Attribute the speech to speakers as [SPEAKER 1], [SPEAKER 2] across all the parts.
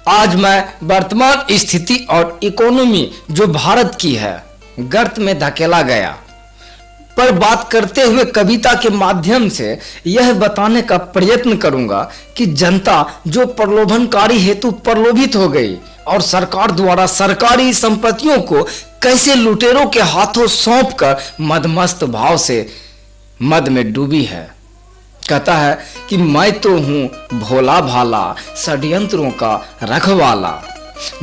[SPEAKER 1] आज मैं वर्तमान स्थिति और इकोनॉमी जो भारत की है गर्त में धकेला गया पर बात करते हुए कविता के माध्यम से यह बताने का प्रयत्न करूंगा कि जनता जो प्रलोभनकारी हेतु प्रलोभित हो गई और सरकार द्वारा सरकारी संपत्तियों को कैसे लुटेरों के हाथों सौंपकर मदमस्त भाव से मद में डूबी है। कहता है कि मैं तो हूं भोला भाला षड्यंत्रों का रखवाला,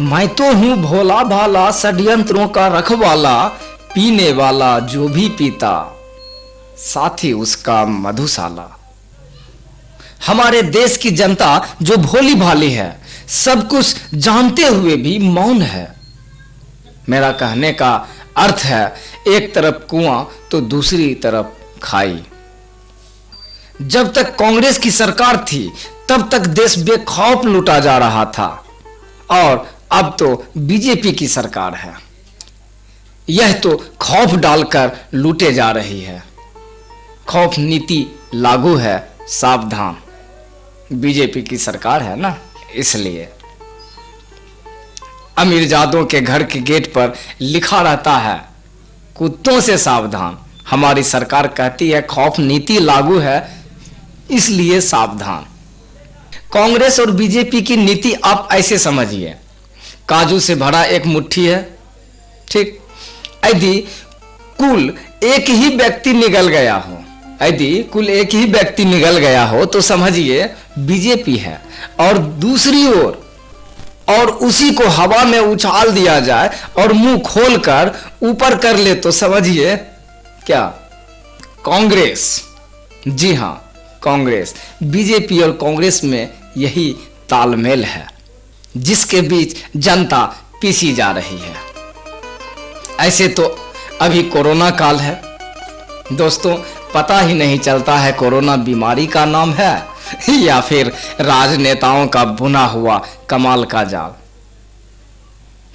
[SPEAKER 1] मैं तो हूं भोला भाला षड्यंत्रों का रखवाला, पीने वाला जो भी पीता साथी उसका मधुशाला। हमारे देश की जनता जो भोली भाली है सब कुछ जानते हुए भी मौन है। मेरा कहने का अर्थ है एक तरफ कुआं तो दूसरी तरफ खाई। जब तक कांग्रेस की सरकार थी तब तक देश बेखौफ लूटा जा रहा था और अब तो बीजेपी की सरकार है, यह तो खौफ डालकर लूटे जा रही है। खौफ नीति लागू है, सावधान। बीजेपी की सरकार है ना, इसलिए अमीरजादों के घर के गेट पर लिखा रहता है कुत्तों से सावधान। हमारी सरकार कहती है खौफ नीति लागू है इसलिए सावधान। कांग्रेस और बीजेपी की नीति आप ऐसे समझिए, काजू से भरा एक मुट्ठी है, ठीक। यदि कुल एक ही व्यक्ति निगल गया हो, यदि कुल एक ही व्यक्ति निगल गया हो तो समझिए बीजेपी है, और दूसरी ओर और उसी को हवा में उछाल दिया जाए और मुंह खोलकर ऊपर कर ले तो समझिए क्या, कांग्रेस। जी हां, कांग्रेस। बीजेपी और कांग्रेस में यही तालमेल है जिसके बीच जनता पीसी जा रही है। ऐसे तो अभी कोरोना काल है दोस्तों, पता ही नहीं चलता है कोरोना बीमारी का नाम है या फिर राजनेताओं का बुना हुआ कमाल का जाल।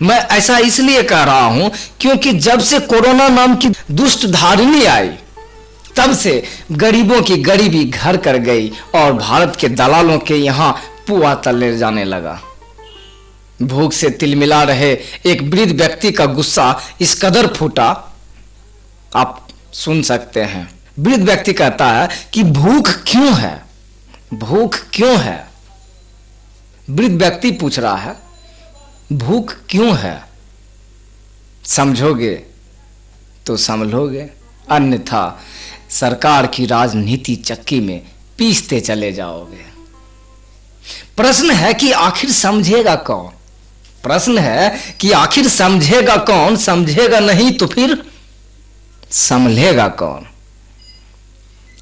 [SPEAKER 1] मैं ऐसा इसलिए कह रहा हूं क्योंकि जब से कोरोना नाम की दुष्ट धारिणी आई तब से गरीबों की गरीबी घर कर गई और भारत के दलालों के यहां पुआ तले जाने लगा। भूख से तिलमिला रहे एक वृद्ध व्यक्ति का गुस्सा इस कदर फूटा, आप सुन सकते हैं। वृद्ध व्यक्ति कहता है कि भूख क्यों है, भूख क्यों है। वृद्ध व्यक्ति पूछ रहा है भूख क्यों है, समझोगे तो संभलोगे, अन्यथा सरकार की राजनीति चक्की में पीसते चले जाओगे। प्रश्न है कि आखिर समझेगा कौन, प्रश्न है कि आखिर समझेगा कौन, समझेगा नहीं तो फिर संभलेगा कौन।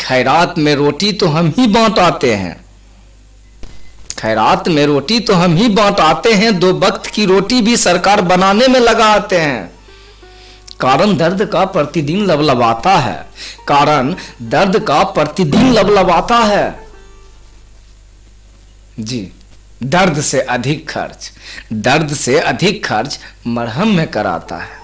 [SPEAKER 1] खैरात में रोटी तो हम ही बांट आते हैं, खैरात में रोटी तो हम ही बांट आते हैं, दो वक्त की रोटी भी सरकार बनाने में लगा आते हैं। कारण दर्द का प्रतिदिन लबलबाता है, कारण दर्द का प्रतिदिन लबलबाता है। जी, दर्द से अधिक खर्च, दर्द से अधिक खर्च मरहम में कराता है।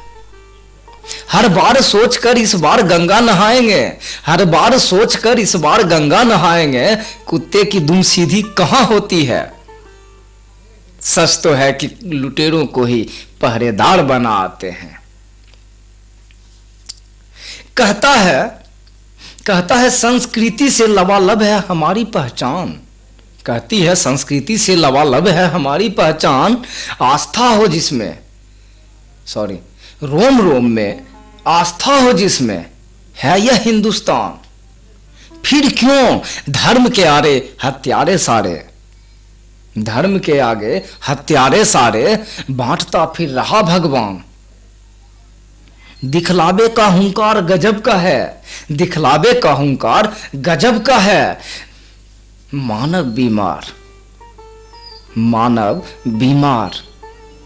[SPEAKER 1] हर बार सोचकर इस बार गंगा नहाएंगे, हर बार सोचकर इस बार गंगा नहाएंगे, कुत्ते की दुम सीधी कहां होती है। सच तो है कि लुटेरों को ही पहरेदार बना आते हैं। कहता है संस्कृति से लबालब है हमारी पहचान, कहती है संस्कृति से लबालब है हमारी पहचान। आस्था हो जिसमें, सॉरी, रोम रोम में आस्था हो जिसमें, है यह हिंदुस्तान। फिर क्यों धर्म के आगे हत्यारे सारे, धर्म के आगे हत्यारे सारे, बांटता फिर रहा भगवान। दिखलावे का हुंकार गजब का है, दिखलावे का हुंकार गजब का है। मानव बीमार, मानव बीमार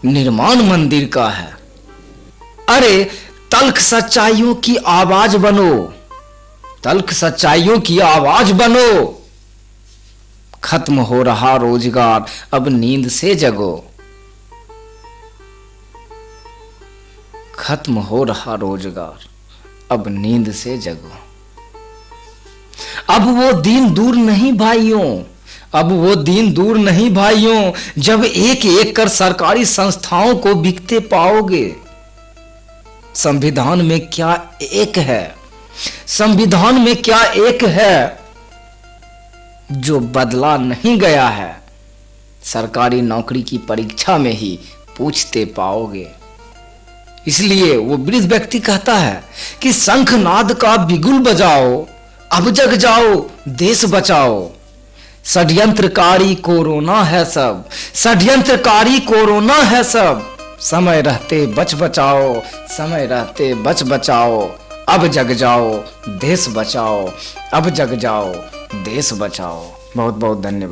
[SPEAKER 1] निर्माण मंदिर का है। अरे तल्ख सच्चाइयों की आवाज बनो, तल्ख सच्चाइयों की आवाज बनो। खत्म हो रहा रोजगार अब नींद से जगो, खत्म हो रहा रोजगार अब नींद से जगो। अब वो दिन दूर नहीं भाइयों, अब वो दिन दूर नहीं भाइयों, जब एक एक कर सरकारी संस्थाओं को बिकते पाओगे। संविधान में क्या एक है, संविधान में क्या एक है जो बदला नहीं गया है, सरकारी नौकरी की परीक्षा में ही पूछते पाओगे। इसलिए वो वृद्ध व्यक्ति कहता है कि शंखनाद का बिगुल बजाओ, अब जग जाओ, देश बचाओ। षड्यंत्रकारी कोरोना है सब, षड्यंत्रकारी कोरोना है सब। समय रहते बच बचाओ, समय रहते बच बचाओ। अब जग जाओ, देश बचाओ, अब जग जाओ, देश बचाओ। बहुत बहुत धन्यवाद।